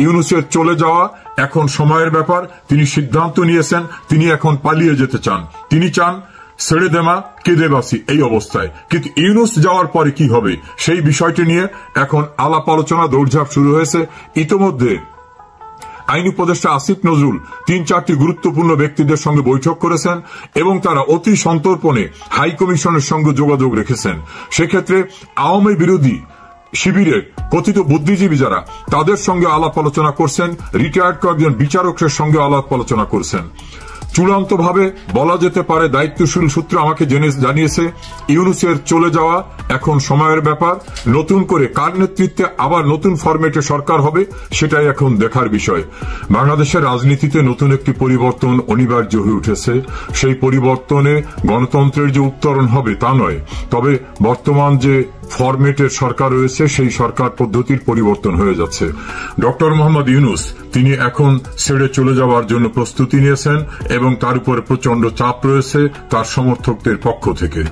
ইউনূসের চলে যাওয়া এখন সময়ের ব্যাপার। তিনি সিদ্ধান্ত নিয়েছেন, তিনি এখন পালিয়ে যেতে চান। তিনি চান ছেড়ে দেমা কেঁদে বাসি এই অবস্থায়। কিন্তু ইউনূস যাওয়ার পরে কি হবে সেই বিষয়টি নিয়ে এখন আলাপ আলোচনা দৌড়ঝাঁপ শুরু হয়েছে। ইতোমধ্যে আইন উপদেষ্টা আসিফ নজরুল ৩-৪টি গুরুত্বপূর্ণ ব্যক্তিদের সঙ্গে বৈঠক করেছেন এবং তারা অতি সন্তর্পণে হাই কমিশনের সঙ্গে যোগাযোগ রেখেছেন। সেক্ষেত্রে আওয়ামী বিরোধী শিবিরের কথিত বুদ্ধিজীবী যারা, তাদের সঙ্গে আলাপ আলোচনা করছেন, রিটায়ার্ড কয়েকজন বিচারকের সঙ্গে আলাপ আলোচনা করছেন। চূড়ান্তভাবে বলা যেতে পারে, দায়িত্বশীল সূত্র আমাকে জানিয়েছে, ইউনূসের চলে যাওয়া এখন সময়ের ব্যাপার। নতুন করে কার নেতৃত্বে আবার নতুন ফরম্যাটে সরকার হবে সেটাই এখন দেখার বিষয়। বাংলাদেশের রাজনীতিতে নতুন একটি পরিবর্তন অনিবার্য হয়ে উঠেছে। সেই পরিবর্তনে গণতন্ত্রের যে উত্তরণ হবে তা নয়, তবে বর্তমান যে ফরম্যাটের সরকার রয়েছে সেই সরকার পদ্ধতির পরিবর্তন হয়ে যাচ্ছে। ডক্টর মোহাম্মদ ইউনূস তিনি এখন ছেড়ে চলে যাওয়ার জন্য প্রস্তুতি নিয়েছেন এবং তার উপরে প্রচন্ড চাপ রয়েছে তার সমর্থকদের পক্ষ থেকে।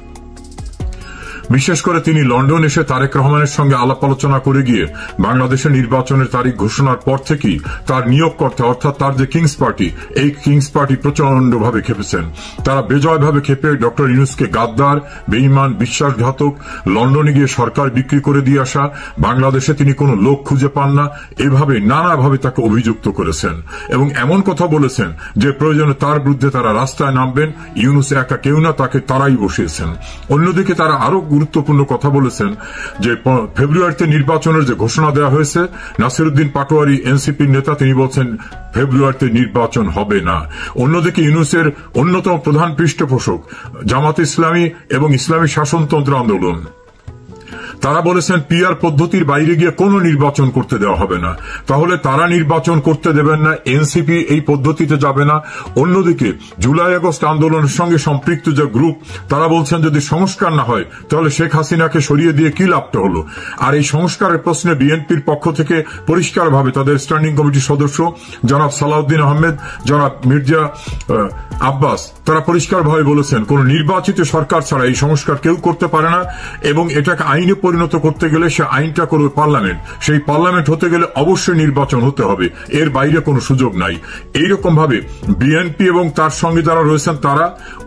বিশেষ করে তিনি লন্ডন এসে তারেক রহমানের সঙ্গে আলাপ আলোচনা করে গিয়ে বাংলাদেশের নির্বাচনের তারিখ ঘোষণার পর থেকেই তার নিয়োগকর্তা অর্থাৎ তার যে কিংস পার্টি, এই কিংস পার্টি প্রচন্ডভাবে খেপেছেন। তারা বেজয়ভাবে খেপে ডক্টর ইউনূসকে গাদ্দার, বেঈমান, বিশ্বাসঘাতক, লন্ডনে গিয়ে সরকার বিক্রি করে দিয়ে আসা, বাংলাদেশে তিনি কোনো লোক খুঁজে পান না, এভাবে নানাভাবে তাকে অভিযুক্ত করেছেন এবং এমন কথা বলেছেন যে প্রয়োজনে তার বিরুদ্ধে তারা রাস্তায় নামবেন। ইউনূস একা কেউ না, তাকে তারাই বসিয়েছেন। অন্যদিকে তারা আরো গুরুত্বপূর্ণ কথা বলেছেন যে ফেব্রুয়ারিতে নির্বাচনের যে ঘোষণা দেওয়া হয়েছে, নাসিরউদ্দিন পাটোয়ারি এনসিপির নেতা, তিনি বলছেন ফেব্রুয়ারিতে নির্বাচন হবে না। অন্যদিকে ইউনূসের অন্যতম প্রধান পৃষ্ঠপোষক জামাত ইসলামী এবং ইসলামী শাসনতন্ত্র আন্দোলন, তারা বলেছেন পিআর পদ্ধতির বাইরে গিয়ে কোনো নির্বাচন করতে দেওয়া হবে না। তাহলে তারা নির্বাচন করতে দেবেন না, এনসিপি এই পদ্ধতিতে যাবে না। অন্যদিকে জুলাই আগস্ট আন্দোলনের সঙ্গে সম্পৃক্ত যে গ্রুপ, তারা বলছেন যদি সংস্কার না হয় তাহলে শেখ হাসিনাকে সরিয়ে দিয়ে কি লাভটা হলো। আর এই সংস্কারের প্রশ্নে বিএনপির পক্ষ থেকে পরিষ্কারভাবে তাদের স্ট্যান্ডিং কমিটির সদস্য জনাব সালাউদ্দিন আহমেদ, জনাব মির্জা আব্বাস, তারা পরিষ্কারভাবে বলেছেন কোন নির্বাচিত সরকার ছাড়া এই সংস্কার কেউ করতে পারে না এবং এটাকে আইনে পরিণত করতে গেলে সে আইনটা করবে পার্লামেন্ট। সেই পার্লামেন্ট হতে গেলে অবশ্যই নির্বাচন হতে হবে, এর বাইরে কোনো সুযোগ নাই। এইরকম ভাবে বিএনপি এবং তার সঙ্গে যারা রয়েছেন তারা,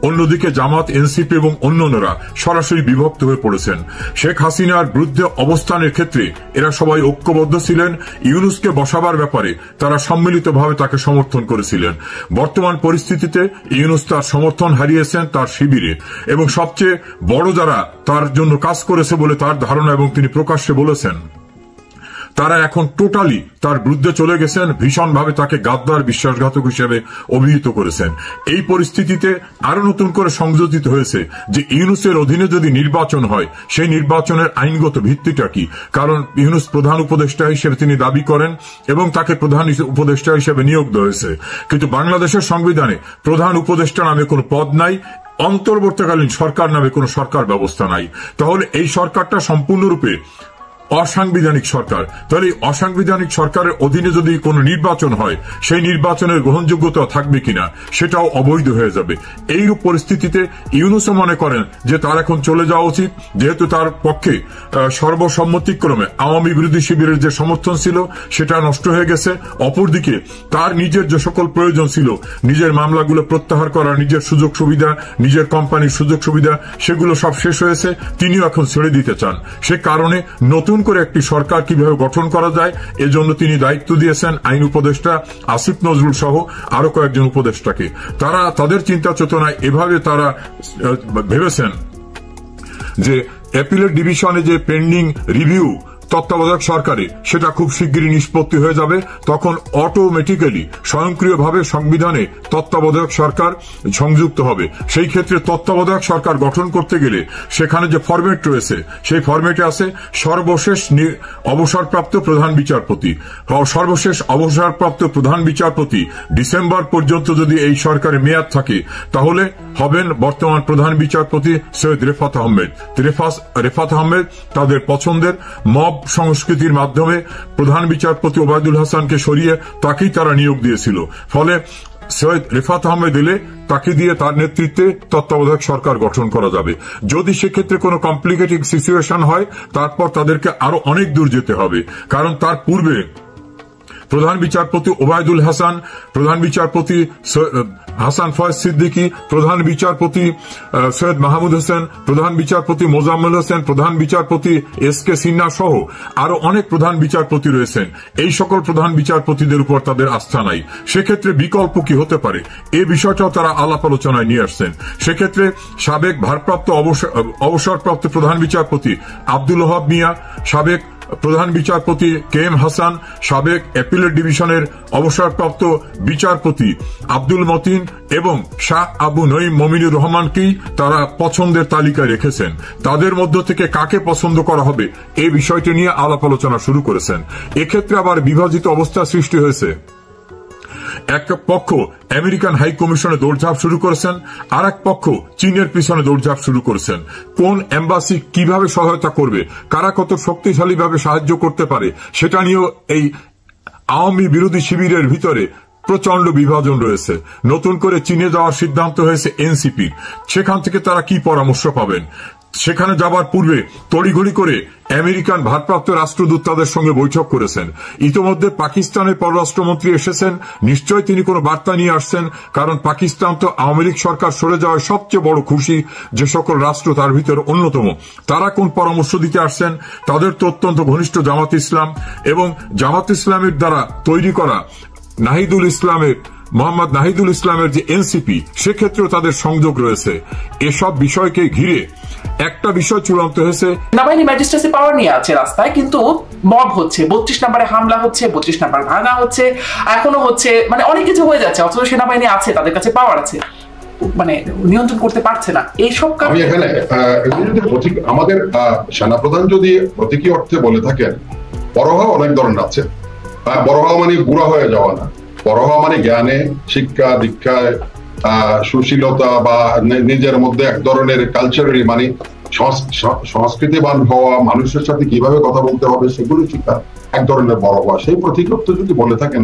অন্যদিকে জামাত, এনসিপি এবং অন্যান্যরা সরাসরি বিভক্ত হয়ে পড়েছেন। শেখ হাসিনার বিরুদ্ধে অবস্থানের ক্ষেত্রে এরা সবাই ঐক্যবদ্ধ ছিলেন। ইউনূসকে বসাবার ব্যাপারে তারা সম্মিলিতভাবে তাকে সমর্থন করেছিলেন। বর্তমান পরিস্থিতিতে ইউনূস তার সমর্থন হারিয়েছেন তার শিবিরে এবং সবচেয়ে বড় যারা তার জন্য কাজ করেছে বলে তার ধারণা এবং তিনি প্রকাশ্যে বলেছেন, তারা এখন টোটালি তার বিরুদ্ধে চলে গেছেন, ভীষণভাবে তাকে গাদ্দার, বিশ্বাসঘাতক হিসেবে অভিহিত করেছেন। এই পরিস্থিতিতে আরো নতুন করে সংযোজিত হয়েছে যে ইউনূসের অধীনে যদি নির্বাচন হয় সেই নির্বাচনের আইনগত ভিত্তিটা কি। কারণ ইউনূস প্রধান উপদেষ্টা হিসেবে তিনি দাবি করেন এবং তাকে প্রধান উপদেষ্টা হিসেবে নিয়োগ দেওয়া হয়েছে, কিন্তু বাংলাদেশের সংবিধানে প্রধান উপদেষ্টা নামে কোনো পদ নাই, অন্তর্বর্তীকালীন সরকার নামে কোনো সরকার ব্যবস্থা নাই। তাহলে এই সরকারটা সম্পূর্ণরূপে অসাংবিধানিক সরকার। তাহলে অসাংবিধানিক সরকারের অধীনে যদি কোনো নির্বাচন হয় সেই নির্বাচনের গ্রহণযোগ্যতা থাকবে কিনা সেটাও অবৈধ হয়ে যাবে। এইরূপ পরিস্থিতিতে ইউনূসও মনে করেন যে তার এখন চলে যাওয়া উচিত, যেহেতু তার পক্ষে সর্বসম্মতিক্রমে আওয়ামী বিরোধী শিবিরের যে সমর্থন ছিল সেটা নষ্ট হয়ে গেছে। অপরদিকে তার নিজের যে সকল প্রয়োজন ছিল, নিজের মামলাগুলো প্রত্যাহার করা, নিজের সুযোগ সুবিধা, নিজের কোম্পানির সুযোগ সুবিধা, সেগুলো সব শেষ হয়েছে। তিনিও এখন ছেড়ে দিতে চান। সে কারণে নতুন করে একটি সরকার কিভাবে গঠন করা যায় এজন্য তিনি দায়িত্ব দিয়েছেন আইন উপদেষ্টা আসিফ নজরুল সহ আরো কয়েকজন উপদেষ্টাকে। তারা তাদের চিন্তা চেতনায় এভাবে তারা ভেবেছেন যে অ্যাপিলেট ডিভিশনে যে পেন্ডিং রিভিউ তত্ত্বাবধায়ক সরকারে সেটা খুব শিগগিরই নিষ্পত্তি হয়ে যাবে। তখন অটোমেটিক্যালি স্বয়ংক্রিয়ভাবে সংবিধানে তত্ত্বাবধায়ক সরকার সংযুক্ত হবে। সেই ক্ষেত্রে তত্ত্বাবধায়ক সরকার গঠন করতে গেলে সেখানে যে ফরম্যাট রয়েছে সেই ফরম্যাটে আছে সর্বশেষ অবসরপ্রাপ্ত প্রধান বিচারপতি। সর্বশেষ অবসরপ্রাপ্ত প্রধান বিচারপতি ডিসেম্বর পর্যন্ত যদি এই সরকারের মেয়াদ থাকে তাহলে হবেন বর্তমান প্রধান বিচারপতি সৈয়দ রেফাত আহমেদ। রেফাত আহমেদ তাদের পছন্দের মব সংস্কৃতির মাধ্যমে প্রধান বিচারপতি ওবায়দুল হাসানকে সরিয়ে তাকেই তারা নিয়োগ দিয়েছিল। ফলে সৈয়দ রেফাত আহমেদ এলে তাকে দিয়ে তার নেতৃত্বে তত্ত্বাবধায়ক সরকার গঠন করা যাবে। যদি সেক্ষেত্রে কোনো কমপ্লিকেটিং সিচুয়েশন হয় তারপর তাদেরকে আরো অনেক দূর যেতে হবে, কারণ তার পূর্বে প্রধান বিচারপতি ওবায়দুল হাসান, প্রধান বিচারপতি হাসান ফয়েজ সিদ্দিকী, প্রধান বিচারপতি সৈয়দ মাহমুদ হোসেন, প্রধান বিচারপতি মোজাম্মেল হোসেন, প্রধান বিচারপতি এস.কে. সিনহা সহ আরো অনেক প্রধান বিচারপতি রয়েছেন। এই সকল প্রধান বিচারপতিদের উপর তাদের আস্থা নাই। সেক্ষেত্রে বিকল্প কি হতে পারে, এই বিষয়টাও তারা আলাপ আলোচনায় নিয়ে আসছেন। সেক্ষেত্রে সাবেক ভারপ্রাপ্ত অবসরপ্রাপ্ত প্রধান বিচারপতি আব্দুল ওহাব মিয়া, সাবেক প্রধান বিচারপতি কে.এম. হাসান, সাবেক অ্যাপিলেট ডিভিশনের অবসরপ্রাপ্ত বিচারপতি আব্দুল মতিন এবং শাহ আবু নঈম মমিনুর রহমানকেই তারা পছন্দের তালিকায় রেখেছেন। তাদের মধ্য থেকে কাকে পছন্দ করা হবে এই বিষয়টি নিয়ে আলাপ আলোচনা শুরু করেছেন। এক্ষেত্রে আবার বিভাজিত অবস্থা সৃষ্টি হয়েছে। এক পক্ষ আমেরিকান হাই কমিশনে দৌড়ঝাঁপ শুরু করেছেন, আর এক পক্ষ চীনের পিছনে দৌড়ঝাঁপ শুরু করেছেন। কোন এম্বাসি কিভাবে সহায়তা করবে, কারা কত শক্তিশালী ভাবে সাহায্য করতে পারে, সেটা নিয়েও এই আওয়ামী বিরোধী শিবিরের ভিতরে প্রচন্ড বিভাজন রয়েছে। নতুন করে চীনে যাওয়ার সিদ্ধান্ত হয়েছে এনসিপি। সেখান থেকে তারা কি পরামর্শ পাবেন? সেখানে যাবার পূর্বে তড়িঘড়ি করে আমেরিকান ভারপ্রাপ্ত রাষ্ট্রদূত তাদের সঙ্গে বৈঠক করেছেন। ইতোমধ্যে পাকিস্তানের পররাষ্ট্রমন্ত্রী এসেছেন, নিশ্চয় তিনি কোনো বার্তা নিয়ে আসছেন, কারণ পাকিস্তান তো আওয়ামী লীগ সরকার সরে যাওয়ায় সবচেয়ে বড় খুশি যে সকল রাষ্ট্র তার ভিতরে অন্যতম। তারা কোন পরামর্শ দিতে আসছেন? তাদের তো অত্যন্ত ঘনিষ্ঠ জামাত ইসলাম এবং জামাত ইসলামের দ্বারা তৈরি করা মোহাম্মদ নাহিদুল ইসলামের যে এনসিপি, সেক্ষেত্রেও তাদের সংযোগ রয়েছে। এসব বিষয়কে ঘিরে একটা বিষয় চূড়ান্ত হয়েছে। সেনাবাহিনী ম্যাজিস্ট্রেসি পাওয়ার নিয়ে আছে রাস্তায়, কিন্তু মব হচ্ছে, 32 নম্বরে হামলা হচ্ছে, 32 নম্বর ভাঙা হচ্ছে, এখনো হচ্ছে, মানে অনেক কিছু হয়ে যাচ্ছে, অথচ সেনাবাহিনী আছে, তাদের কাছে পাওয়ার আছে, মানে নিয়ন্ত্রণ করতে পারছে না। এইসব আমি এখানে আমাদের সেনাপ্রধান যদি প্রতীকী অর্থে বলে থাকেন, বড় হওয়া অনেক ধরনের আছে। বড় হওয়া মানে বুড়া হয়ে যাওয়া না, বড় হওয়া মানে জ্ঞানে, শিক্ষা দীক্ষায়, সুশীলতা বা নিজের মধ্যে এক ধরনের কালচারালি মানে সংস্কৃতিবান হওয়া, মানুষের সাথে কিভাবে কথা বলতে হবে সেগুলো শিক্ষা এক ধরনের বড় হওয়া। সেই প্রতীকত্ব যদি বলে থাকেন,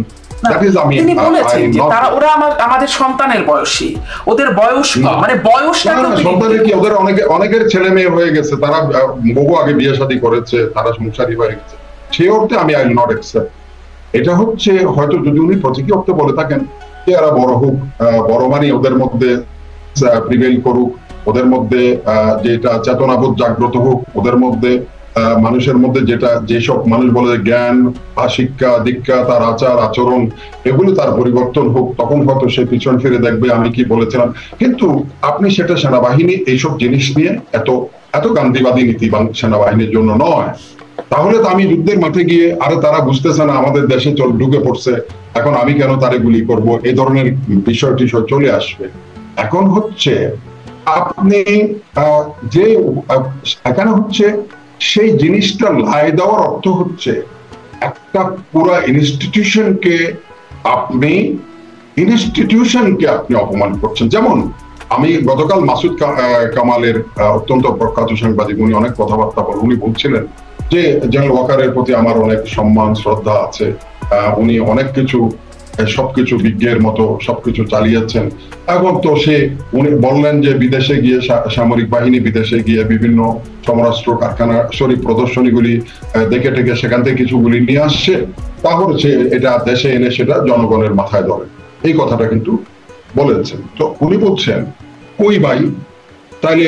তিনি বলেছেন যে ওরা আমাদের সন্তানের বয়সী, ওদের বয়স মানে বয়সটা সন্তানের কি, ওদের অনেকের ছেলে মেয়ে হয়ে গেছে, তারা বহু আগে বিয়ে শাদী করেছে, তারা সংসারী হয়ে গেছে। সেই অর্থে আমি আই উইল নট অ্যাকসেপ্ট। এটা হচ্ছে হয়তো যদি উনি প্রতীকী অর্থে বলে থাকেন যে এরা বড় হোক, বড় মানে ওদের মধ্যে প্রিভেল করুক, ওদের মধ্যে যেটা চেতনাবোধ জাগ্রত হোক, ওদের মধ্যে মানুষের মধ্যে যেটা যেসব মানুষ বলে জ্ঞান বা শিক্ষা দীক্ষা, তার আচার আচরণ, এগুলো তার পরিবর্তন হোক, তখন হয়তো সে পিছন ফিরে দেখবে আমি কি বলেছিলাম। কিন্তু আপনি সেটা সেনাবাহিনী এইসব জিনিস নিয়ে এত গান্ধীবাদী নীতি সেনাবাহিনীর জন্য নয়। তাহলে তো আমি যুদ্ধের মাঠে গিয়ে আরে তারা বুঝতেছে না আমাদের দেশে ঢুকে পড়ছে, এখন আমি কেন তারে গুলি করব, এই ধরনের বিষয়টি চলে আসবে। এখন হচ্ছে আপনি যে এখানে হচ্ছে সেই জিনিসটা লাই দেওয়ার অর্থ হচ্ছে একটা পুরো ইনস্টিটিউশনকে আপনি অপমান করছেন। যেমন আমি গতকাল মাসুদ কামালের অত্যন্ত প্রখ্যাত সাংবাদিক, উনি অনেক কথাবার্তা বলেন, উনি বলছিলেন যে জেনারেল ওয়াকারের প্রতি আমার অনেক সম্মান শ্রদ্ধা আছে, উনি অনেক কিছু সবকিছু বিজ্ঞের মতো সবকিছু চালিয়েছেন। এখন তো উনি বললেন যে বিদেশে গিয়ে সামরিক বাহিনী বিদেশে গিয়ে বিভিন্ন সমরাস্ত্র কারখানা শরীফ প্রদর্শনীগুলি দেখে টেকে সেখান থেকে কিছুগুলি নিয়ে আসছে, তাহলে সে এটা দেশে এনে সেটা জনগণের মাথায় ধরে, এই কথাটা কিন্তু বলেছেন। তো উনি বলছেন কই ভাই, তাইলে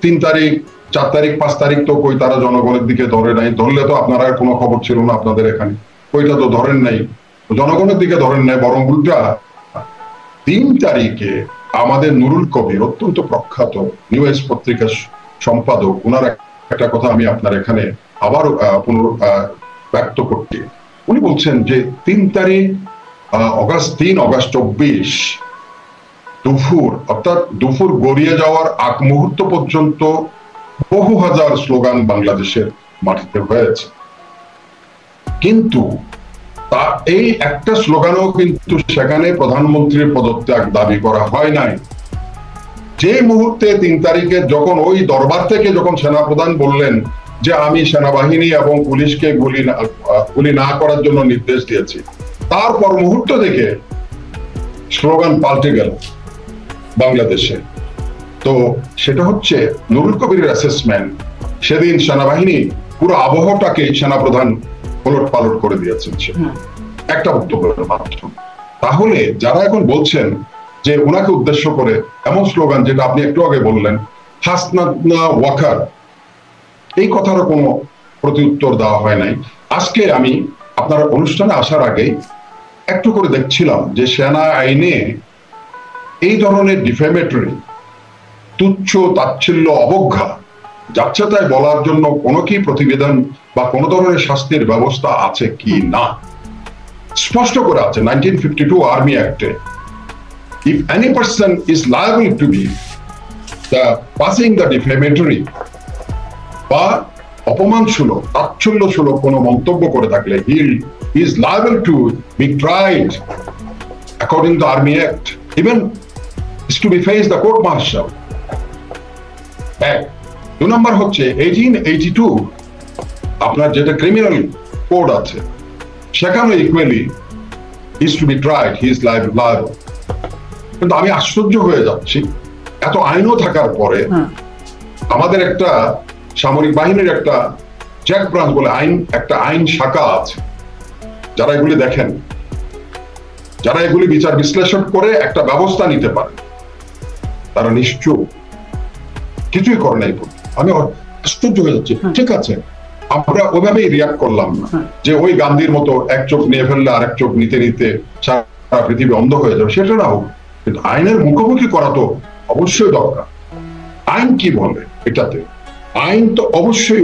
3 তারিখ 4 তারিখ 5 তারিখ তো কই তারা জনগণের দিকে ধরে নাই, ধরলে তো আপনারা কোনো খবর ছিল না আপনাদের এখানে, কইটা তো ধরেন নাই, জনগণের দিকে ধরেন নাই, বরং উল্টা 3 তারিখে আমাদের নুরুল কবির অত্যন্ত প্রখ্যাত নিউ এজ পত্রিকার সম্পাদক, ওনার একটা কথা আমি আপনার এখানে আবার ব্যক্ত করছি। উনি বলছেন যে 3 তারিখ অগাস্ট 24 দুপুর, অর্থাৎ দুপুর গড়িয়ে যাওয়ার আগ মুহূর্ত পর্যন্ত বহু হাজার স্লোগান বাংলাদেশের মাটিতে হয়েছে, কিন্তু এই একটা স্লোগানও কিন্তু সেখানে প্রধানমন্ত্রীর পদত্যাগ দাবি করা হয় নাই। যে মুহূর্তে 3 তারিখে যখন ওই দরবার থেকে যখন সেনাপ্রধান বললেন যে আমি সেনাবাহিনী এবং পুলিশকে গুলি না করার জন্য নির্দেশ দিয়েছি, তারপর মুহূর্ত থেকে স্লোগান পাল্টে গেল বাংলাদেশে। তো সেটা হচ্ছে নুরুল কবিরের অ্যাসেসমেন্ট, সেদিন সেনাবাহিনী পুরো আবহাওয়াটাকে সেনাপ্রধান ওলট পালট করে দিয়েছেন। একটা বক্তব্যের মাধ্যমে। তাহলে যারা এখন বলছেন যে ওনাকে উদ্দেশ্য করে এমন স্লোগান, যেটা আপনি একটু আগে বললেন, হাসনা ওয়াকার, এই কথারও কোনো প্রতিউত্তর দেওয়া হয় নাই। আজকে আমি আপনার অনুষ্ঠানে আসার আগে একটু করে দেখছিলাম যে সেনা আইনে এই ধরনের ডিফেমেটরি, তুচ্ছ তাচ্ছিল্য, অবজ্ঞা, যাচ্ছে তাই বলার জন্য কোনো কি প্রতিবেদন বা কোন ধরনের শাস্তির ব্যবস্থা আছে কি না, স্পষ্ট করে আছে 1952 army অ্যাক্টে। If any person is liable to be passing the defamatory বা অপমানসূলক, তাচ্ছল্যসূলক কোনো মন্তব্য করে থাকলে, he is liable to be tried according to the Army Act, even is to be faced the court martial. এক। 2 নম্বর হচ্ছে 1882 আপনার যেটা ক্রিমিনাল কোড আছে, সেখানে equally is to be tried, he is liable. কিন্তু আমি আশ্চর্য হয়ে যাচ্ছি, এত আইনও থাকার পরে আমাদের একটা সামরিক বাহিনীর একটা চেক ব্রাঞ্চ বলে একটা আইন শাখা আছে, যারা এগুলি দেখেন, যারা এগুলি বিচার বিশ্লেষণ করে একটা ব্যবস্থা নিতে পারে, তারা নিশ্চয় কিছুই করে নাই। আমি আশ্চর্য হয়ে যাচ্ছি। ঠিক আছে, আমরা ওইভাবেই রিয়াক্ট করলাম না যে ওই গান্ধীর মতো এক চোখ নিয়ে ফেললে আরেক চোখ নিতে নিতে সারা পৃথিবী অন্ধ হয়ে যাবে, সেটা না হোক, কিন্তু আইনের মুখোমুখি করা তো অবশ্যই দরকার। আইন কি বলে এটাতে? আইন তো অবশ্যই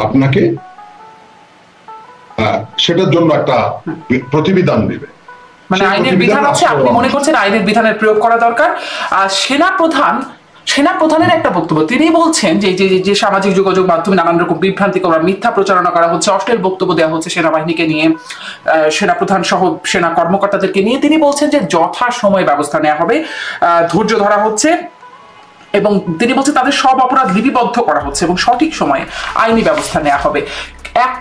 আপনাকে সেটার জন্য একটা প্রতিবিধান দিবে। মানে আইনের বিধান আছে, আপনি মনে করছেন আইনের বিধানের প্রয়োগ করা দরকার। আর সেনাপ্রধানের একটা বক্তব্য, তিনি বলছেন যে সামাজিক যোগাযোগ মাধ্যমে নানান রকম বিভ্রান্তি করা, মিথ্যা প্রচারণা করা হচ্ছে, অশ্লীল বক্তব্য দেওয়া হচ্ছে সেনাবাহিনীকে নিয়ে, সেনাপ্রধান সহ সেনা কর্মকর্তাদেরকে নিয়ে। তিনি বলছেন যে যথাসময়ে ব্যবস্থা নেওয়া হবে, ধৈর্য ধরা হচ্ছে, এবং তিনি বলছেন তাদের সব অপরাধ লিপিবদ্ধ করা হচ্ছে এবং সঠিক সময়ে আইনি ব্যবস্থা নেওয়া হবে।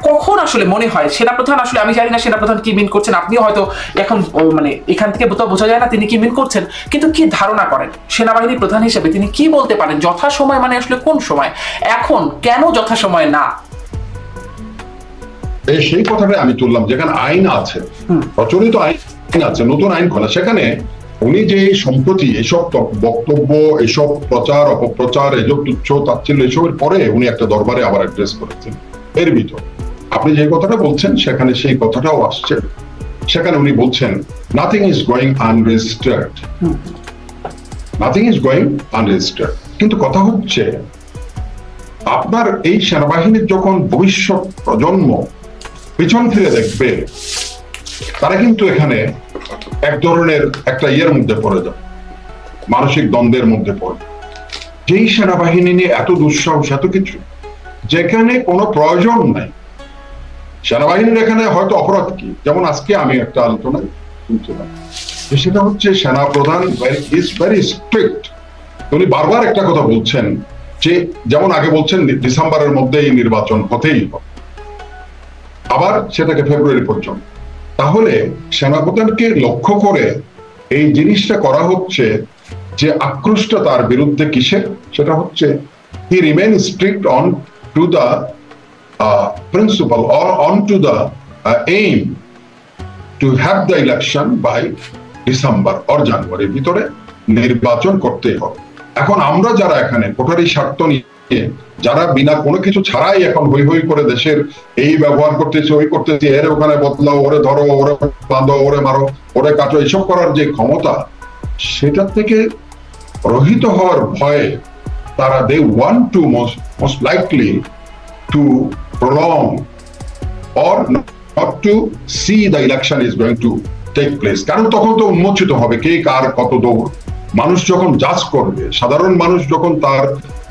কখন আসলে মনে হয় সেনাপ্রধান, আসলে আমি জানি না সেনাপ্রধান কি মিন করছেন, আপনিও হয়তো এখন মানে এখান থেকে বোঝা যায় না তিনি কি মিন করছেন, কিন্তু কি ধারণা করেন সেনাবাহিনীর প্রধান হিসেবে তিনি কি বলতে পারেন? যথাসময় মানে আসলে কোন সময়, এখন কেন যথাসময় না? সেই কথাটাই আমি তুললাম, যেখানে আইন আছে, প্রচলিত আইন আছে, নতুন আইন করা, সেখানে উনি যে সম্প্রতি এসব বক্তব্য, এসব প্রচার অপপ্রচার, এসব তুচ্ছ তাচ্ছিল্য, এসবের পরে উনি একটা দরবারে আবার অ্যাড্রেস করেছেন। এর ভিতর আপনি যে কথাটা বলছেন সেখানে সেই কথাটাও আসছে। সেখানে উনি বলছেন nothing is going unregistered, nothing is going unregistered. কিন্তু কথা হচ্ছে আপনার এই সেনাবাহিনীর যখন ভবিষ্যৎ প্রজন্ম পিছন ফিরে দেখবে, তারা কিন্তু এখানে এক ধরনের একটা ইয়ের মধ্যে পড়ে যাবে, মানসিক দ্বন্দ্বের মধ্যে পড়ে। যেই সেনাবাহিনী নিয়ে এত দুঃসাহস, এত কিছু, যেখানে কোনো প্রয়োজন নাই। সেনাবাহিনীর এখানে হয়তো অপরাধ কি, যেমন আজকে আমি একটা আলোচনা শুনছিলাম, সেটা হচ্ছে সেনাপ্রধান ইজ ভেরি স্ট্রিক্ট। উনি বারবার একটা কথা বলছেন যে, যেমন আগে বলছেন ডিসেম্বরের মধ্যে এই নির্বাচন হতেই হবে, আবার সেটাকে ফেব্রুয়ারি পর্যন্ত। তাহলে সেনাপ্রধানকে লক্ষ্য করে এই জিনিসটা করা হচ্ছে যে আক্রোশটা তার বিরুদ্ধে কিসের, সেটা হচ্ছে he remains strict on to the principle or on to the aim to have the election by December or January ভিতরে নির্বাচন করতে হবে। এখন আমরা যারা এখানে কোটারি স্বার্থ নিয়ে, যারা বিনা কোনো কিছু ছাড়াই এখন হই হই করে দেশের এই ব্যবহার করতেছে, ওই করতেছে, এর ওখানে বদলাও, ওরে ধরো, ওরে বাঁধো, ওরে মারো, ওরে কাটো, এইসব করার যে ক্ষমতা, সেটা থেকে রহিত হওয়ার ভয়ে তারা they want to most likely to prolong or not to see the election is going to take place, কারণ তখন তো উন্মোচিত হবে কে কার কত দৌড়। মানুষ যখন জাজ করবে, সাধারণ মানুষ যখন তার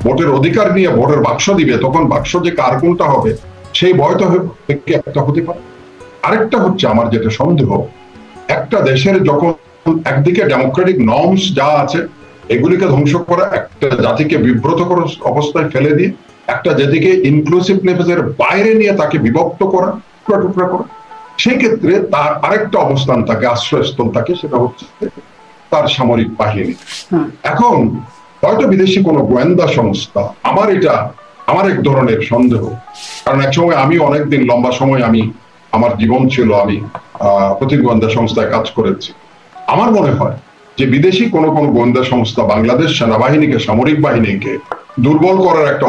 ভোটের অধিকার নিয়ে ভোটের বাক্স দিবে, তখন বাক্স যে কার কোনটা হবে সেই ভয় তো একটা হতে পারে। আরেকটা হচ্ছে আমার যেটা সন্দেহ, একটা দেশের যখন একদিকে ডেমোক্রেটিক নর্মস যা আছে এগুলিকে ধ্বংস করা, একটা জাতিকে বিব্রতকর অবস্থায় ফেলে দিয়ে একটা জাতিকে ইনক্লুসিভনেসের বাইরে নিয়ে তাকে বিভক্ত করা, টুকরা করা, সেই ক্ষেত্রে তার আরেকটা অবস্থান থাকে, আশ্রয়স্থল থাকে, সেটা হচ্ছে তার সামরিক বাহিনী। এখন হয়তো বিদেশি কোনো গোয়েন্দা সংস্থা, আমার এক ধরনের সন্দেহ, কারণ এক সময় আমি অনেকদিন লম্বা সময় আমার জীবন ছিল, আমি গোয়েন্দা সংস্থায় কাজ করেছি। আমার মনে হয় যে বিদেশি কোন গোয়েন্দা সংস্থা বাংলাদেশ সেনাবাহিনীকে, সামরিক বাহিনীকে দুর্বল করার একটা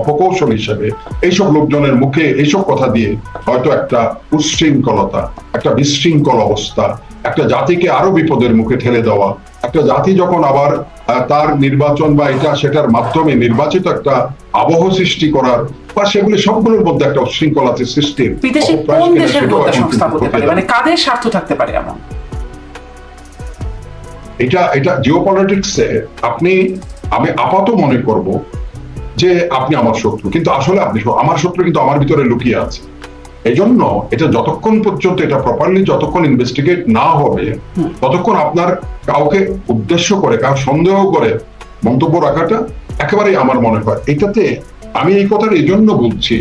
অপকৌশল হিসেবে এইসব লোকজনের মুখে এইসব কথা দিয়ে হয়তো একটা উচ্ছৃঙ্খলতা, একটা বিশৃঙ্খল অবস্থা, একটা জাতিকে আরো বিপদের মুখে ঠেলে দেওয়া, একটা জাতি যখন আবার তার নির্বাচন বা এটা সেটার মাধ্যমে নির্বাচিত একটা আবহ সৃষ্টি করার বা সেগুলি সবগুলোর মধ্যে একটা উচ্ছৃঙ্খলাতে সৃষ্টির, বিদেশি কোন দেশের গোয়েন্দা সংস্থা হতে পারে, মানে কাদের স্বার্থ থাকতে পারে এমন? এটা জিওপলিটিক্সে আমি আপাতত মনে করব যে আপনি আমার শত্রু, কিন্তু আসলে আমার শত্রু কিন্তু আমার ভিতরে লুকিয়ে আছে। এই জন্য এটা যতক্ষণ পর্যন্ত এটা প্রপারলি যতক্ষণ ইনভেস্টিগেট না হবে ততক্ষণ আপনার কাউকে উদ্দেশ্য করে, কাউ সন্দেহ করে মন্তব্য রাখাটা একেবারেই আমার মনে হয়। এটাতে আমি এই কথাটা এই জন্য বলছি,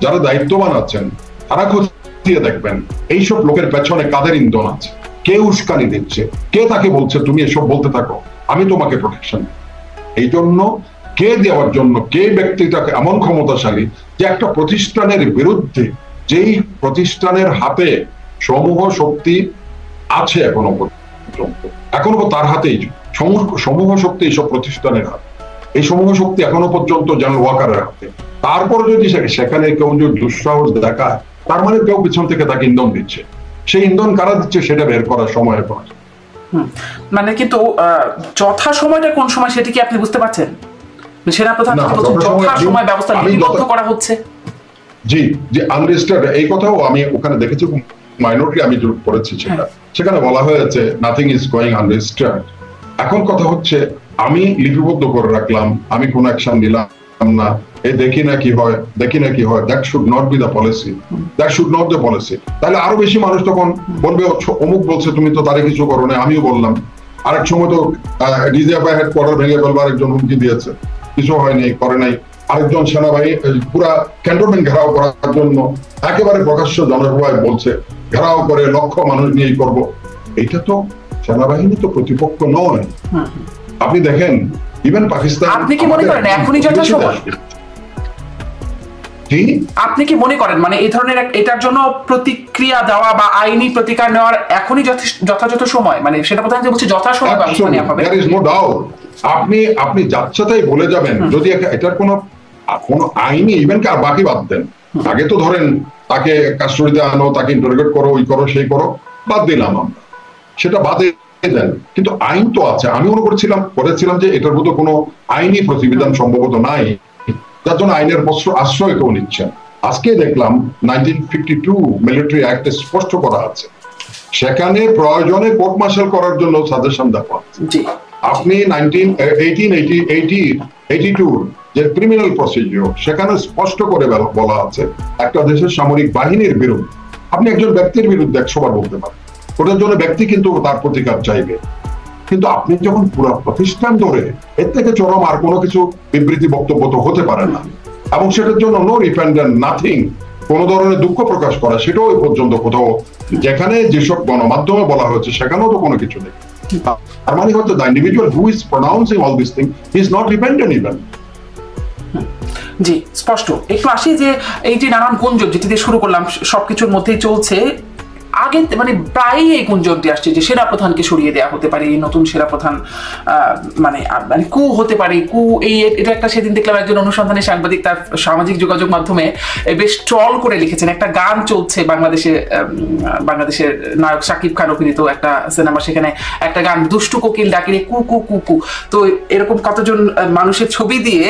যারা দায়িত্ববান আছেন তারা খতিয়ে দেখবেন এইসব লোকের পেছনে কাদের ইন্ধন আছে, কে উস্কানি দিচ্ছে, কে তাকে বলছে তুমি এসব বলতে থাকো, আমি তোমাকে প্রোটেকশন। এই জন্য কে দেওয়ার জন্য, কে ব্যক্তিটাকে এমন ক্ষমতাশালী যে একটা প্রতিষ্ঠানের বিরুদ্ধে, যেই প্রতিষ্ঠানের হাতে সমূহ শক্তি আছে এখনো পর্যন্ত, এখনো তার হাতেই সমূহ শক্তি এইসব প্রতিষ্ঠানের হাতে, এই সমূহ শক্তি এখনো পর্যন্ত জেনারেল ওয়াকারের হাতে। তারপর যদি সেখানে কেউ যদি দুঃসাহস দেখায়, তার মানে কেউ পিছন থেকে তাকে ইন্ধন দিচ্ছে। সেই ইন্ধন কারা দিচ্ছে সেটা বের করার সময় এখন। মানে কিন্তু যথা সময়টা কোন সময় সেটি কি আপনি বুঝতে পারছেন? সেনাপ্রধান যথা সময় ব্যবস্থা লিপিবদ্ধ করা হচ্ছে। জি জি, আনরেজিস্টার্ড এই কথাও আমি ওখানে দেখেছি, মাইনরিটি আমি পড়েছি সেখানে বলা হয়েছে নাথিং ইজ গোয়িং আনরেজিস্টার্ড। এখন কথা হচ্ছে আমি লিপিবদ্ধ করে রাখলাম, আমি কোন অ্যাকশন নিলাম না, এই দেখি না কি হয়, that should not be the policy, that should not the policy. তাহলে আরো বেশি মানুষ তখন বলবে অমুক বলছে তুমি তো তারে কিছু করো না, আমিও বললাম। আরেক সময় তো ডিজিএফআই হেডকোয়ার্টার ভেঙে ফেলবার একজন হুমকি দিয়েছে, কিছু হয়নি, করে নাই। আরেকজন সেনাবাহিনী পুরা ক্যান্টনমেন্ট ঘেরাও করার জন্য একেবারে প্রকাশ্য জনসভায় বলছে ঘেরাও করে লক্ষ মানুষ নিয়েই করব। এটা তো সেনাবাহিনী তো প্রতিপক্ষ নয়। আপনি দেখেন ইভেন পাকিস্তান, আপনি কি মনে করেন এখনই যথাসময়? আপনি কি মনে করেন মানে এই ধরনের এটার জন্য প্রতিক্রিয়া দেওয়া বা আইনি প্রতিকার নেওয়ার এখনই যথাযথ সময়? মানে সেটা প্রধান যে বলছে যথাসময় ব্যবস্থা নেওয়া হবে। there is no doubt। আপনি যাচ্ছে তাই বলে যাবেন যদি এটার কোনো আইনি ইভেন কার বাকি বাদ দেন। আগে তো ধরেন তাকে কাস্টডিতে আনো, তাকে ইন্টারোগেট করো, ওই করো সেই করো, বাদ দিলাম আমরা, সেটা বাদে দেন। কিন্তু আইন তো আছে। আমি মনে করেছিলাম যে এটার মতো কোনো আইনি প্রতিবিধান সম্ভবত নাই, যার জন্য আইনের আশ্রয় কেউ নিচ্ছেন। আজকে দেখলাম 1952 মিলিটারি অ্যাক্টে স্পষ্ট করা আছে, সেখানে প্রয়োজনে কোর্ট মার্শাল করার জন্য সাজেশন দেওয়া আছে। আপনি 1882 যে ক্রিমিনাল প্রসিডিওর, সেখানে স্পষ্ট করে বলা আছে একটা দেশের সামরিক বাহিনীর বিরুদ্ধে আপনি একজন ব্যক্তির বিরুদ্ধে 100 বার বলতে পারেন, ওটার জন্য ব্যক্তি কিন্তু তার প্রতিকার চাইবে। কিন্তু আপনি যখন পুরো প্রতিষ্ঠান ধরে, এর থেকে চরম আর কোনো কিছু বিবৃতি বক্তব্য তো হতে পারে না, এবং সেটার জন্য নো রিপেন্ডেন্ট নাথিং, কোন ধরনের দুঃখ প্রকাশ করা, সেটাও এই পর্যন্ত কোথাও, যেখানে যেসব গণমাধ্যমে বলা হয়েছে সেখানেও তো কোনো কিছু নেই। তার মানে হচ্ছে the individual who is pronouncing all these things is not dependent even। জি, স্পষ্ট। একটু আসি যে এই যে নানান গুঞ্জন যেটি দিয়ে শুরু করলাম, সবকিছুর মধ্যেই চলছে আগে, মানে প্রায়ই এই গুঞ্জনটি আসছে যে সেনাপ্রধানকে সরিয়ে দেওয়া হতে পারে, নতুন সেনাপ্রধান মানে কু হতে পারে, কু এটা একটা, সেদিন দেখলাম একজন অনুসন্ধানী সাংবাদিক তার সামাজিক যোগাযোগ মাধ্যমে বেশ ট্রল করে লিখেছেন। একটা গান চলছে বাংলাদেশের নায়ক শাকিব খান অভিনীত একটা সিনেমা, সেখানে একটা গান দুষ্টু কোকিল ডাকে রে কু কু কু কু। তো এরকম কতজন মানুষের ছবি দিয়ে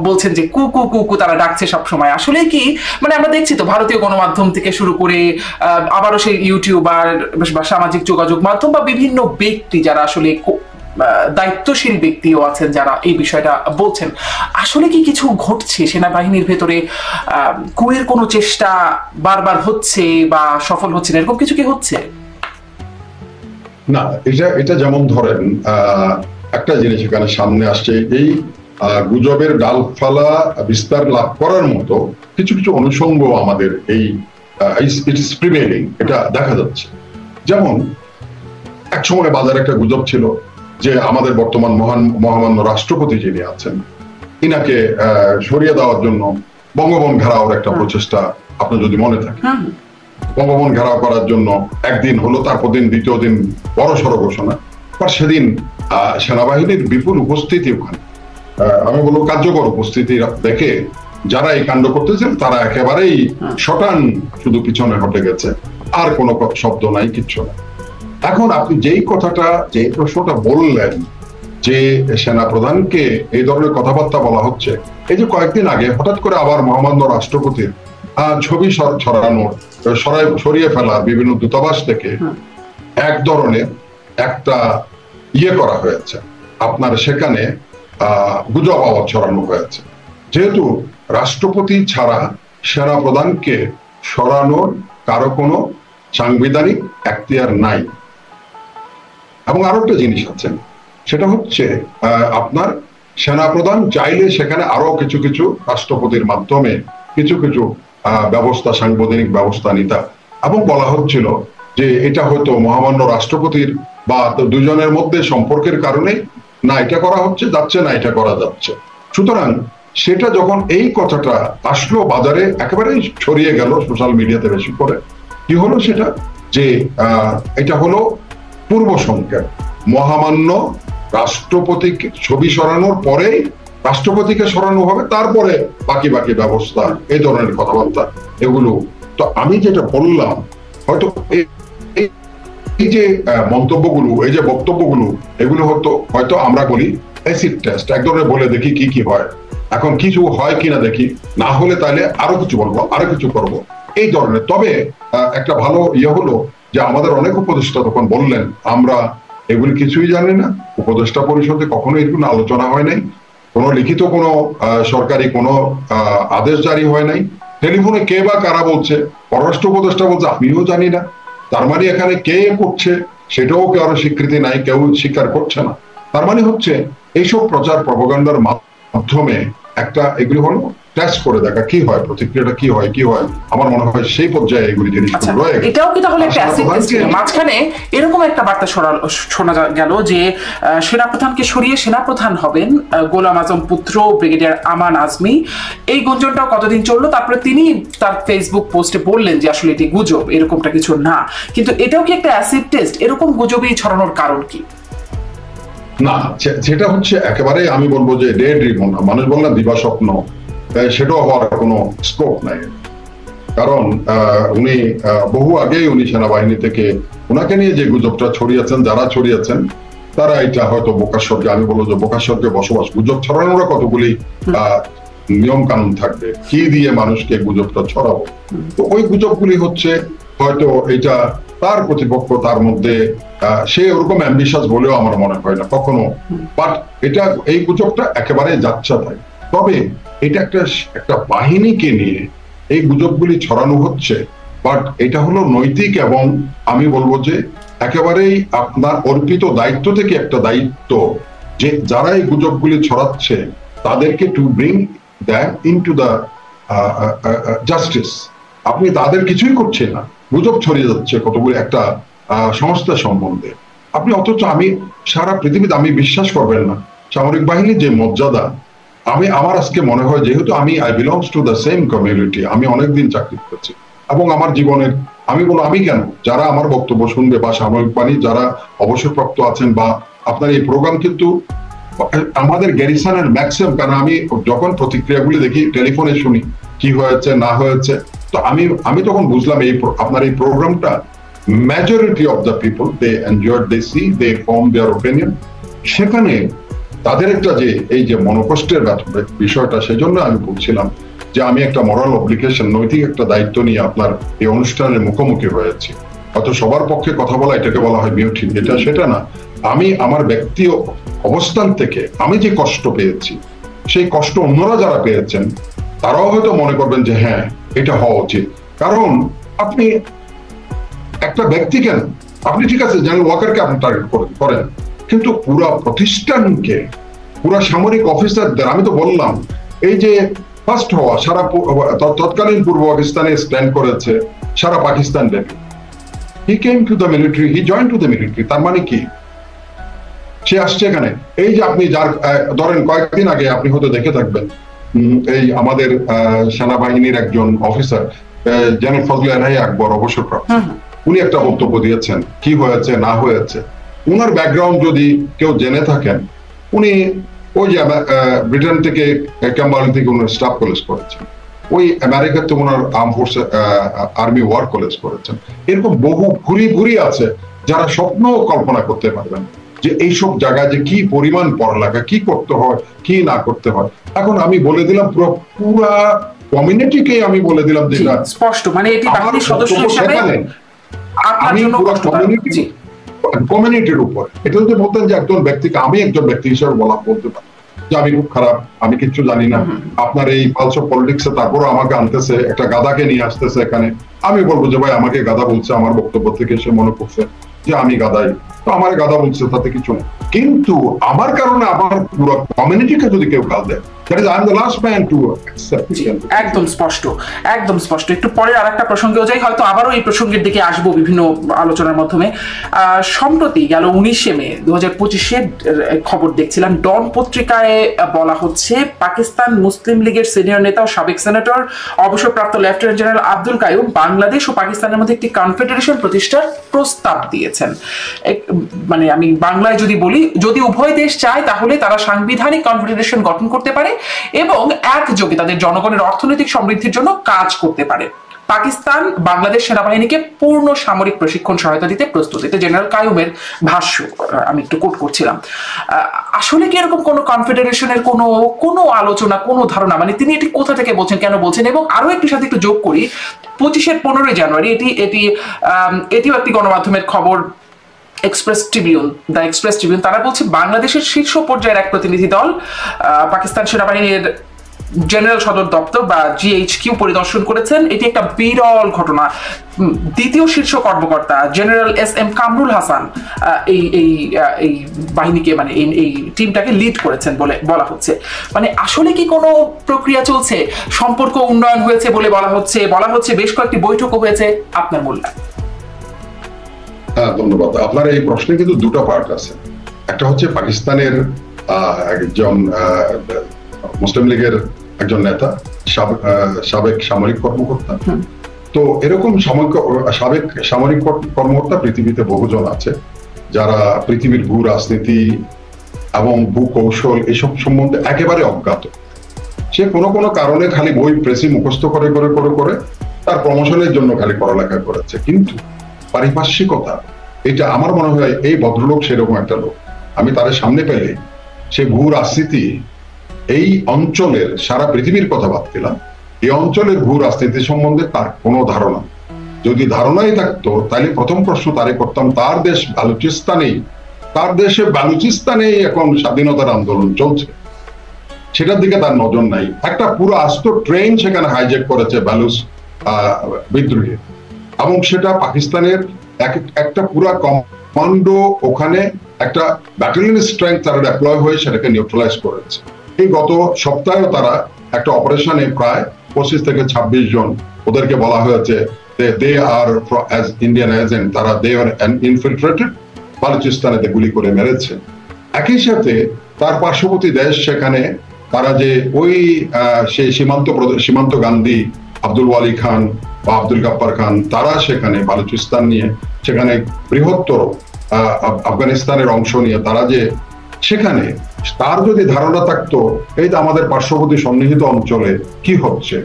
বলছেন যে কু কু কু কু তারা ডাকছে সবসময়। আসলে কি মানে আমরা দেখছি তো ভারতীয় গণমাধ্যম থেকে শুরু করে আবারও সেই ইউটিউবার বা সামাজিক যোগাযোগ মাধ্যম বা বিভিন্ন ব্যক্তি যারা আসলে দায়িত্বশীল ব্যক্তিও আছেন যারা এই বিষয়টা বলছেন, আসলে কি কিছু ঘটছে সেনাবাহিনীর ভেতরে? কুয়ের কোনো চেষ্টা বারবার হচ্ছে বা সফল হচ্ছে না, এরকম কিছু কি হচ্ছে? না, এটা যেমন ধরেন একটা জিনিস এখানে সামনে আসছে, এই গুজবের ডালফালা বিস্তার লাভ করার মতো কিছু কিছু অনুষঙ্গ আমাদের এই এটা দেখা যাচ্ছে। যেমন এক সময় বাজারে একটা গুজব ছিল যে আমাদের বর্তমান মহামান্য রাষ্ট্রপতি যিনি আছেন, ইনাকে সরিয়ে দেওয়ার জন্য বঙ্গবন্ধু ঘেরাওর একটা প্রচেষ্টা, আপনার যদি মনে থাকে। বঙ্গভবন ঘেরাও করার জন্য একদিন হলো, তারপর দিন দ্বিতীয় দিন বড় সড় ঘোষণা। সেদিন সেনাবাহিনীর বিপুল উপস্থিতি ওখানে, আমি বলবো কার্যকর উপস্থিতি দেখে যারা এই কাণ্ড করতেছেন তারা একেবারেই শটান শুধু পিছনে হটে গেছে, আর কোনো শব্দ নাই, কিচ্ছু নাই। এখন আপনি যেই কথাটা, যে প্রশ্নটা বললেন যে সেনাপ্রধানকে এই ধরনের কথাবার্তা বলা হচ্ছে, এই যে কয়েকদিন আগে হঠাৎ করে আবার মহামান্য রাষ্ট্রপতির ছবি ছড়ানোর, সরিয়ে ফেলা বিভিন্ন দূতাবাস থেকে এক ধরনের একটা করা হয়েছে, আপনার সেখানে গুজব আওয়াজ ছড়ানো হয়েছে। যেহেতু রাষ্ট্রপতি ছাড়া সেনাপ্রধানকে সরানোর কারো কোনো সাংবিধানিক এখতিয়ার নাই। এবং আরো একটা জিনিস আছে, সেটা হচ্ছে আপনার সেনাপ্রধান চাইলে সেখানে আরো কিছু কিছু রাষ্ট্রপতির মাধ্যমে কিছু কিছু ব্যবস্থা, সাংবিধানিক ব্যবস্থা নিতা। এবং বলা হচ্ছিল যে এটা হয়তো মহামান্য রাষ্ট্রপতির বা দুজনের মধ্যে সম্পর্কের কারণে না এটা করা হচ্ছে, যাচ্ছে না এটা করা যাচ্ছে। সুতরাং সেটা যখন এই কথাটা আসলো বাজারে, একেবারে ছড়িয়ে গেল সোশ্যাল মিডিয়াতে বেশি করে, কি হলো সেটা যে এটা হলো পূর্ব সংকেত। মহামান্য রাষ্ট্রপতিকে ছবি সরানোর পরেই রাষ্ট্রপতিকে সরানো হবে, তারপরে বাকি বাকি ব্যবস্থা, এই ধরনের কথাবার্তা এগুলো। তো আমি যেটা বললাম, হয়তো এই যে মন্তব্যগুলো, এই যে বক্তব্যগুলো, এগুলো হয়তো আমরা বলি অ্যাসিড টেস্ট, এক ধরনের বলে দেখি কি কি হয়, এখন কিছু হয় কিনা দেখি, না হলে তাহলে আরো কিছু বলবো, আরো কিছু করবো, এই ধরনের। তবে একটা ভালো হলো যে আমাদের অনেক উপদেষ্টা তখন বললেন আমরা এগুলি কিছুই জানি না, উপদেষ্টা পরিষদে কখনো এগুলো আলোচনা হয় নাই, কোনো লিখিত কোনো সরকারি কোনো আদেশ জারি হয় নাই, টেলিফোনে কে বা কারা বলছে, পররাষ্ট্র উপদেষ্টা বলছে আমিও জানি না। তার মানে এখানে কে করছে সেটাও কারো স্বীকৃতি নাই, কেউ স্বীকার করছে না। তার মানে হচ্ছে এইসব প্রচার প্রপাগান্ডার মাধ্যমে একটা এগুলি হলো টেস্ট করে দেখা কি হয়, প্রতিক্রিয়াটা কি হয়। আমার মনে হয় সেই পর্যায়ে এগুলি জিনিসগুলো রয়ে গেছে। এটাও কি তাহলে একটা অ্যাসিড টেস্ট? মাঝখানে এরকম একটা বার্তা শোনা গেল যে সেনাপ্রধানকে সরিয়ে সেনাপ্রধান হবেন গোলাম আজম পুত্র ব্রিগেডিয়ার আমান আজমি। এই গুঞ্জনটাও কতদিন চললো, তারপরে তিনি তার ফেসবুক পোস্টে বললেন যে আসলে এটি গুজব, এরকমটা কিছু না। কিন্তু এটাও কি একটা অ্যাসিড টেস্ট? এরকম গুজবই ছড়ানোর কারণ কি? না, সেটা হচ্ছে একেবারে আমি বলবো যে ডে ড্রিমন, মানুষ বললেন দিবা স্বপ্ন, সেটাও হওয়ার কোনো স্কোপ নাই। কারণ উনি বহু আগেই উনি সেনাবাহিনী থেকে ওনাকে নিয়ে যে গুজবটা ছড়িয়েছেন, যারা ছড়িয়েছেন তারা এটা হয়তো বোকার স্বর্গে, আমি বলবো যে বোকার স্বর্গে বসবাস। গুজব ছড়ানোর কতগুলি নিয়ম কানুন থাকবে, কি দিয়ে মানুষকে গুজবটা ছড়াবো। তো ওই গুজবগুলি হচ্ছে হয়তো এটা তার প্রতিপক্ষ, তার মধ্যে সে ওরকম অ্যাম্বিশাস বলেও আমার মনে হয় না কখনো। বাট এটা এই গুজবটা একেবারে যাচ্ছা তাই। তবে এটা একটা বাহিনীকে নিয়ে এই গুজবগুলি ছড়ানো হচ্ছে, বাট এটা হলো নৈতিক এবং আমি বলবো যে একেবারেই আপনার অর্পিত দায়িত্ব থেকে একটা দায়িত্ব যে যারা এই গুজবগুলি ছড়াচ্ছে তাদেরকে to bring them into the justice. আপনি তাদের কিছুই করছেন না, গুজব ছড়িয়ে যাচ্ছে কতগুলি একটা সংস্থা সম্বন্ধে আপনি, অথচ আমি সারা পৃথিবীতে আমি বিশ্বাস করবেন না সামরিক বাহিনীর যে মর্যাদা, আমার আজকে মনে হয় যেহেতু I belongs to the same community, আমি অনেকদিন চাকরি করেছি এবং আমার জীবনের আমি কেন, যারা আমার বক্তব্য শুনবে বা সামরিক বাহিনী যারা অবসরপ্রাপ্ত আছেন বা আপনার এই প্রোগ্রাম কিন্তু আমাদের গ্যারিসনের ম্যাক্সিমাম, কারণ আমি যখন প্রতিক্রিয়াগুলি দেখি টেলিফোনে শুনি কি হয়েছে না হয়েছে, তো আমি তখন বুঝলাম আপনার এই প্রোগ্রামটা majority of the people they enjoyed, they see, they form their opinion. সেখানে তাদের একটা যে এই যে মনোকষ্টের বিষয়টা, সেজন্য আমি বলছিলাম যে আমি একটা মরাল অব্লিগেশন, নৈতিক একটা দায়িত্ব নিয়ে আপনার এই অনুষ্ঠানের মুখোমুখি হয়েছি। হয়তো সবার পক্ষে কথা বলা এটাকে বলা হয় মিউটিন, এটা সেটা না। আমি আমার ব্যক্তি অবস্থান থেকে আমি যে কষ্ট পেয়েছি, সেই কষ্ট অন্যরা যারা পেয়েছেন তারাও হয়তো মনে করবেন যে হ্যাঁ এটা হওয়া উচিত। কারণ আপনি একটা ব্যক্তি কেন, আপনি ঠিক আছে জেনারেল ওয়াকারকে আপনি টার্গেট করেন, কিন্তু পুরো প্রতিষ্ঠানকে, পুরো সামরিক অফিসারদের, আমি তো বললাম এই যে ফার্স্ট হওয়া সারা তৎকালীন পূর্ব পাকিস্তানে স্ট্যান্ড করেছে সারা পাকিস্তান ব্যাপী, he came to the military, he join to the military. তার মানে কি সে আসছে এখানে। এই যে আপনি যার ধরেন কয়েকদিন আগে আপনি হয়তো দেখে থাকবেন, এই আমাদের সেনাবাহিনীর একজন অফিসার জেনারেল ফজলে এলাহি আকবর অবসরপ্রাপ্ত, উনি একটা বক্তব্য দিয়েছেন কি হয়েছে না হয়েছে। উনার ব্যাকগ্রাউন্ড যদি কেউ জেনে থাকেন, উনি ওই যে ব্রিটেন থেকে ক্যাম্বারলি থেকে উনি স্টাফ কলেজ করেছেন, ওই আমেরিকাতে ওনার আর্মি ওয়ার কলেজ করেছেন। এরকম বহু ভুরি আছে যারা স্বপ্ন কল্পনা করতে পারবেন যে এইসব জায়গায় যে কি পরিমাণ পড়ালেখা, কি করতে হয় কি না করতে হয়। এখন আমি বলে দিলাম পুরা কমিউনিটিকে আমি বলে দিলাম যে স্পষ্ট, মানে এটি বাহিনীর সদস্য হিসেবে আপনার জন্য কমিউনিটির উপর। এটা যদি বলতেন যে একজন ব্যক্তিকে, আমি একজন ব্যক্তি হিসেবে বলতে পারি যে আমি খুব খারাপ, আমি কিচ্ছু জানি না, আপনার এই পালস অফ পলিটিক্সে তারপরও আমাকে আনতেছে, একটা গাদাকে নিয়ে আসতেছে এখানে, আমি বলবো যে ভাই আমাকে গাদা বলছে, আমার বক্তব্য থেকে সে মনে করছে যে আমি গাদাই, তো আমার গাদা বলছে, তাতে কিছু নেই। কিন্তু আমার কারণে আমার পুরো কমিউনিটিকে যদি কেউ গাল দেয়, একদম স্পষ্ট, একদম স্পষ্ট। একটু পরে আরেকটা প্রসঙ্গেও যাই, হয়তো আবারও এই প্রসঙ্গের দিকে আসবো বিভিন্ন আলোচনার মাধ্যমে। সম্প্রতি গেল 19শে মে 2025 খবর দেখছিলাম, ডন পত্রিকায় বলা হচ্ছে পাকিস্তান মুসলিম লীগের সিনিয়র নেতা ও সাবেক সেনেটর অবসরপ্রাপ্ত লেফটেন্যান্ট জেনারেল আব্দুল কাইয়ুম বাংলাদেশ ও পাকিস্তানের মধ্যে একটি কনফেডারেশন প্রতিষ্ঠার প্রস্তাব দিয়েছেন। মানে আমি বাংলায় যদি বলি, যদি উভয় দেশ চায় তাহলে তারা সাংবিধানিক কনফেডারেশন গঠন করতে পারে এবং একযোগে তাদের জনগণের অর্থনৈতিক সমৃদ্ধির জন্য কাজ করতে পারে। পাকিস্তান বাংলাদেশ সেনাবাহিনীকে পূর্ণ সামরিক প্রশিক্ষণ সহায়তা দিতে প্রস্তুত। এতে জেনারেল কাইয়ুমের ভাষ্য, আমি একটু কোট করছিলাম। আসলে কি এরকম কোনো কনফেডারেশনের কোনো আলোচনা, কোনো ধারণা, মানে তিনি এটি কোথা থেকে বলছেন, কেন বলছেন? এবং আরো একটু সাথে একটু যোগ করি, 15 জানুয়ারি এটিও একটি গণমাধ্যমের খবর, দ্য এক্সপ্রেস ট্রিবিউন, তারা বলছে বাংলাদেশের শীর্ষ পর্যায়ের এক প্রতিনিধি দল পাকিস্তান সেনাবাহিনীর জেনারেল সদর দপ্তর বা GHQ পরিদর্শন করেছেন। এটি একটা বিরল ঘটনা। দ্বিতীয় শীর্ষ কর্মকর্তা জেনারেল SM কামরুল হাসান এই বাহিনীকে, মানে এই টিমটাকে লিড করেছেন বলে বলা হচ্ছে। মানে আসলে কি কোনো প্রক্রিয়া চলছে, সম্পর্ক উন্নয়ন হয়েছে বলে বলা হচ্ছে বেশ কয়েকটি বৈঠকও হয়েছে, আপনার মূল্যায়ন? হ্যাঁ, ধন্যবাদ। আপনার এই প্রশ্নে কিন্তু দুটো পার্ট আছে। একটা হচ্ছে পাকিস্তানের একজন মুসলিম লীগের একজন নেতা, সাবেক সামরিক কর্মকর্তা। তো এরকম সাবেক সামরিক কর্মকর্তা পৃথিবীতে বহুজন আছে যারা পৃথিবীর ভূ রাজনীতি এবং ভূ কৌশল এসব সম্বন্ধে একেবারে অজ্ঞাত। সে কোনো কারণে খালি বই প্রেসি মুখস্থ করে তার প্রমোশনের জন্য খালি পড়ালেখা করেছে। কিন্তু পারিপার্শ্বিকতা, এটা আমার মনে হয় এই ভদ্রলোক সেরকম একটা লোক। আমি তার সামনে পেলে সে ভূ রাজনীতি, এই অঞ্চলের, সারা পৃথিবীর কথা ভাবছিলাম, এই অঞ্চলের ভূ রাজনীতি সম্বন্ধে তার কোনো ধারণা, যদি ধারণাই থাকতো তাহলে প্রথম প্রশ্ন তারে করতাম, তার দেশ বালুচিস্তানে এখন স্বাধীনতার আন্দোলন চলছে, সেটার দিকে তার নজর নাই। একটা পুরো আস্ত ট্রেন সেখানে হাইজ্যাক করেছে বালুচ বিদ্রোহী, এবং সেটা পাকিস্তানের একটা পুরা কমান্ডো, ওখানে একটা ব্যাটালিয়ন স্ট্রেংথ তারা ডেপ্লয় হয়ে সেটাকে নিউট্রালাইজ করেছে। এই গত সপ্তাহে তারা একটা অপারেশনে প্রায় 25 থেকে 26 জন, ওদেরকে বলা হয়েছে দে আর অ্যাজ ইন্ডিয়ান এজেন্ট, তারা দে আর ইনফিলট্রেটেড, বালুচিস্তানেতে গুলি করে মেরেছে। একই সাথে তার পার্শ্ববর্তী দেশ, সেখানে তারা যে ওই সেই সীমান্ত গান্ধী, আব্দুল ওয়ালি খান বা আব্দুল গাফফার খান, তারা সেখানে বালুচিস্তান নিয়ে, সেখানে বৃহত্তর আফগানিস্তানের অংশ নিয়ে তারা যে সেখানে, তার যদি ধারণা থাকতো এই তো আমাদের পার্শ্ববর্তী সন্নিহিত অঞ্চলে কি হচ্ছে,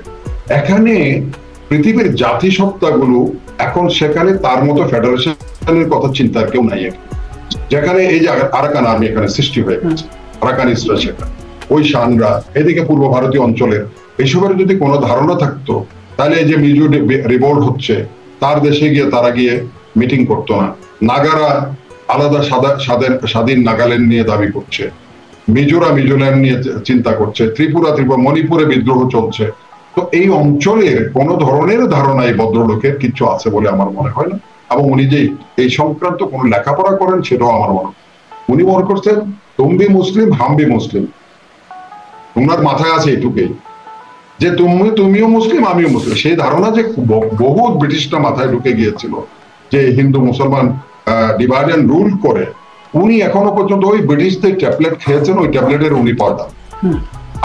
এখানে পৃথিবীর জাতিসত্তাগুলো এখন সেখানে তার মতো ফেডারেশনের কথা চিন্তার কেউ নাই, যেখানে এই যে আরাকান আর্মি এখানে সৃষ্টি হয়ে গেছে, আরাকানিস্টরা সেখানে, ওই শানরা এদিকে পূর্ব ভারতীয় অঞ্চলের, এইসবের যদি কোনো ধারণা থাকতো তাহলে এই যে মিজো রিভোল্ট হচ্ছে, তার দেশে গিয়ে তারা গিয়ে মিটিং করতো না। নাগারা আলাদা স্বাধীন নাগাল্যান্ড নিয়ে দাবি করছে, মিজোল্যান্ড নিয়ে চিন্তা করছে, ত্রিপুরা মণিপুরে বিদ্রোহ চলছে। তো এই অঞ্চলের কোন ধরনের ধারণা এই ভদ্রলোকের কিছু আছে বলে আমার মনে হয় না, এবং উনি যে এই সংক্রান্ত কোন লেখাপড়া করেন সেটাও আমার মনে হয়। উনি মনে করছেন তুমি মুসলিম, হামবি মুসলিম, ওনার মাথায় আছে এটুকুই, যে তুমিও মুসলিম আমিও মুসলিম। সেই ধারণা যে বহু ব্রিটিশরা মাথায় ঢুকে গিয়েছিল যে হিন্দু মুসলমান ডিভাইড এন্ড রুল করে, উনি এখনো পর্যন্ত ওই ব্রিটিশদের ট্যাবলেট খেয়েছেন, ওই ট্যাবলেটের উনি পর্দা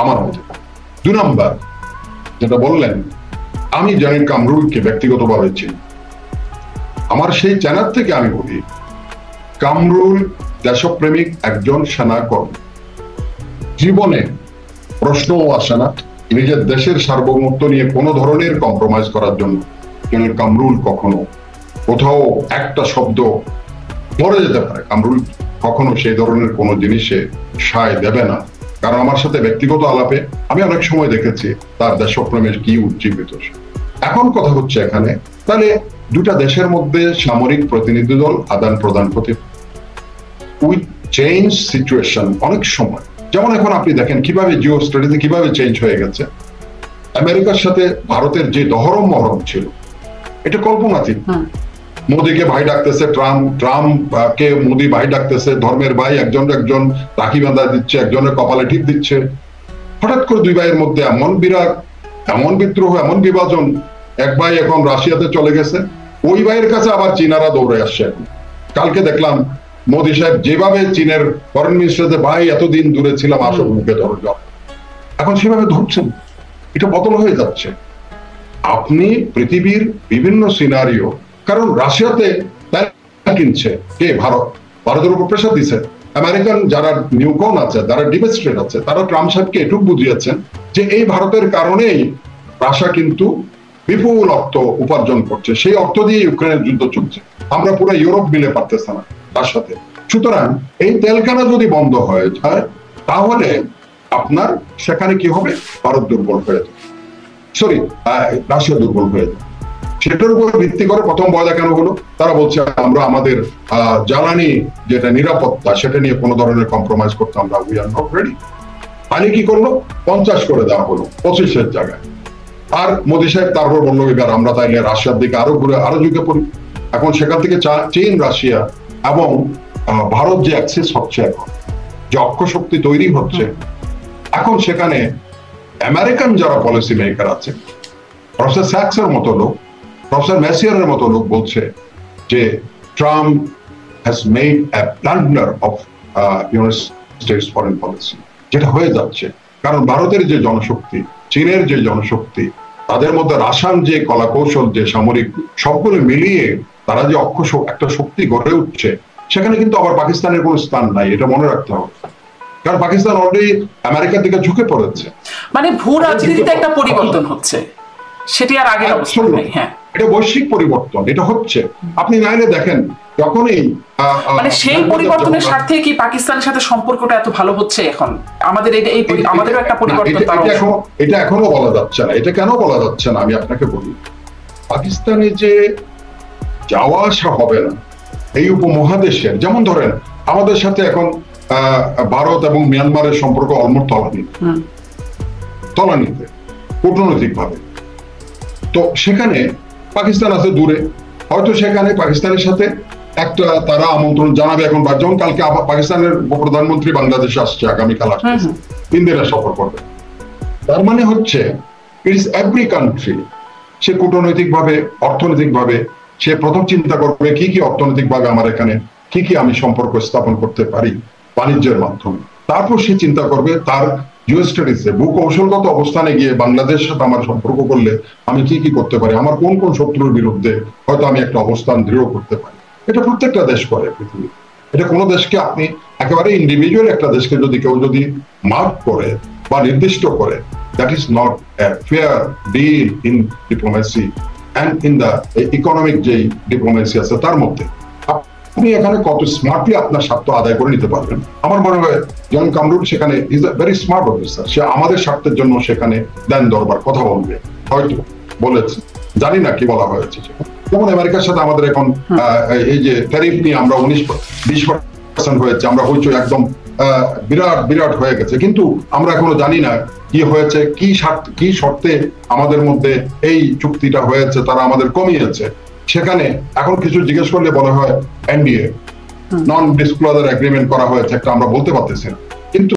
আমার মতে। 2 নাম্বার যেটা বললেন, আমি জেনারেল কামরুলকে ব্যক্তিগতভাবে চিনি। আমার সেই চ্যানেল থেকে আমি বলি, কামরুল দেশপ্রেমিক একজন সেনাকর্মী। জীবনে প্রশ্নও আসে না নিজের দেশের সার্বভৌমত্ব নিয়ে কোনো ধরনের কম্প্রোমাইজ করার জন্য জেনারেল কামরুল কখনো কোথাও একটা শব্দ মরে যেতে পারে, কামরুল কখনো সেই ধরনের কোনো জিনিসে সায় দেবে না। কারণ আমার সাথে ব্যক্তিগত আলাপে আমি অনেক সময় দেখেছি তার দেশপ্রেমের কি উজ্জীবিত। এখন কথা হচ্ছে এখানে তাহলে দুটা দেশের মধ্যে সামরিক প্রতিনিধি দল আদান প্রদান হতে উইথ চেঞ্জ সিচুয়েশন অনেক সময়, যেমন এখন আপনি দেখেন কিভাবে জিও স্ট্র্যাটেজি কিভাবে চেঞ্জ হয়ে গেছে। আমেরিকার সাথে ভারতের যে দহরম মহরম ছিল এটা কল্পনাতীত। মোদীকে ভাই ডাকতেছে ট্রাম্প কে মোদী ভাই ডাকতেছে, ধর্মের ভাই, একজন রাখি বাঁধা দিচ্ছে, একজনের কপালে টিপ দিচ্ছে। হঠাৎ করে দুই ভাইয়ের মধ্যে এমন বিরাট, এমন বিদ্রোহ, এমন বিভাজন। এক ভাই এখন রাশিয়াতে চলে গেছে, ওই ভাইয়ের কাছে আবার চীনারা দৌড়ে আসছে। কালকে দেখলাম মোদী সাহেব যেভাবে চীনের ফরেন মিনিস্টারদের ভাই এতদিন দূরে ছিলাম আসল মুখে ধরে যাও, এখন সেভাবে ধরছেন। এটা বদল হয়ে যাচ্ছে। আপনি পৃথিবীর বিভিন্ন সিনারিও, কারণ রাশিয়াতে কিনছে কে? ভারতের উপর প্রেশার দিচ্ছে। আমেরিকান যারা নিউকন আছে, যারা ডিপেস্টেড আছে, তারা ট্রাম্প সাহেবকে এটুকু বুঝিয়েছেন যে এই ভারতের কারণেই রাশিয়া কিন্তু বিপুল অর্থ উপার্জন করছে, সেই অর্থ দিয়ে ইউক্রেনের যুদ্ধ চলছে, আমরা পুরো ইউরোপ মিলে পারতেছে না তার সাথে। সুতরাং এই তেলকানা যদি বন্ধ হয়ে যায় তাহলে আপনার সেখানে কি হবে? ভারত দুর্বল হয়ে যাবে, সরি রাশিয়া দুর্বল হয়ে যাবে। সেটার উপর ভিত্তি করে প্রথম বয়দা কেন হলো? তারা বলছে আমরা আমাদের জ্বালানি যেটা নিরাপত্তা সেটা নিয়ে কোনো ধরনের কম্প্রোমাইজ করতে আমরা উই আর নট রেডি। পানি কি করলো? 50 করে দেওয়া হলো 25-এর জায়গায়। আর মোদী সাহেব তারপর বললো এবার আমরা তাইলে রাশিয়ার দিকে আরো ঘুরে আরো ঝুঁকে পড়ি। এখন সেখান থেকে চীন, রাশিয়া এবং ভারত যে অ্যাক্সেস হচ্ছে, এখন যে অক্ষ শক্তি তৈরি হচ্ছে, এখন সেখানে আমেরিকান যারা পলিসি মেকার আছে, প্রফেসর স্যাক্সের মতো লোক, প্রফেসর ম্যাসিয়ারের মতো লোক বলছে যে Trump has made a blunder of United states foreign policy, যেটা হয়ে যাচ্ছে। কারণ ভারতের যে জনশক্তি, চীনের যে জনশক্তি, তাদের মধ্যে রাসায়ন যে কলাকৌশল, যে সামরিক, সবগুলো মিলিয়ে তারা যে একটা শক্তি গড়ে উঠছে, সেখানে কিন্তু আবার পাকিস্তানের কোনো স্থান নাই, এটা মনে রাখতে হবে। কারণ পাকিস্তান অলরেডি আমেরিকার দিকে ঝুঁকে পড়েছে। মানে ভূ রাজনীতিতে একটা পরিবর্তন হচ্ছে, সেটি আর আগের অবস্থা নেই। হ্যাঁ, এটা বৈশ্বিক পরিবর্তন, এটা হচ্ছে। আপনি নাইলে দেখেন যখনই মানে সেই পরিবর্তনের স্বার্থে কি পাকিস্তানের সাথে সম্পর্কটা এত ভালো হচ্ছে এখন? আমাদের আমাদেরও একটা পরিবর্তন, এটা এখনো বলা যাচ্ছে না। এটা কেন বলা যাচ্ছে না আমি আপনাকে বলি। পাকিস্তানে যে যাওয়া আসা হবে না এই উপমহাদেশের, যেমন ধরেন আমাদের সাথে এখন ভারত এবং মিয়ানমারের সম্পর্ক অলমোস্ট তলানিতে কূটনৈতিক ভাবে। তো সেখানে পাকিস্তান আছে দূরে, হয়তো সেখানে পাকিস্তানের সাথে একটা তারা আমন্ত্রণ জানাবে। এখন যেমন কালকে পাকিস্তানের প্রধানমন্ত্রী বাংলাদেশে আসছে, আগামীকাল আসছে, 3 দিনের সফর করবে। তার মানে হচ্ছে ইট ইজ এভরি কান্ট্রি সে কূটনৈতিক ভাবে, অর্থনৈতিক ভাবে সে প্রথম চিন্তা করবে কি কি অর্থনৈতিক ভাবে আমার এখানে কি কি আমি সম্পর্ক স্থাপন করতে পারি বাণিজ্যের মাধ্যমে। তারপর সে চিন্তা করবে তার জিও স্ট্র্যাটেজি, ভূকৌশলগত অবস্থানে গিয়ে বাংলাদেশের সাথে আমার সম্পর্ক করলে আমি কি কি করতে পারি, আমার কোন কোন শত্রুর বিরুদ্ধে হয়তো আমি একটা অবস্থান দৃঢ় করতে পারি। এটা প্রত্যেকটা দেশ করে পৃথিবী। এটা কোনো দেশকে আপনি একেবারে ইন্ডিভিজুয়াল একটা দেশকে যদি কেউ যদি মার্ক করে বা নির্দিষ্ট করে, that is not a fair deal in diplomacy and in the economic যে ডিপ্লোমেসি আছে তার মধ্যে। আপনি এখানে কত স্মার্টলি আপনার স্বার্থ আদায় করে নিতে পারবেন। আমার মনে হয় জেনারেল কামরুল সেখানে is a very smart officer. সে আমাদের স্বার্থের জন্য সেখানে দেন দরবার কথা বলবে, হয়তো বলেছে, জানি না কি বলা হয়েছে। যেমন আমেরিকার সাথে আমাদের এখন এই যে ট্যারিফ নিয়ে আমরা 19-20% হয়েছে, আমরা হইচই একদম বিরাট বিরাট হয়ে গেছে, কিন্তু আমরা এখনো জানি না কি হয়েছে, কি শর্তে আমাদের মধ্যে এই চুক্তিটা হয়েছে, তারা আমাদের কমিয়েছে। সেখানে এখন কিছু জিজ্ঞেস করলে বলা হয় এনডিএ, নন ডিসক্লোজার এগ্রিমেন্ট করা হয়েছে একটা, আমরা বলতে পারতেছি না। কিন্তু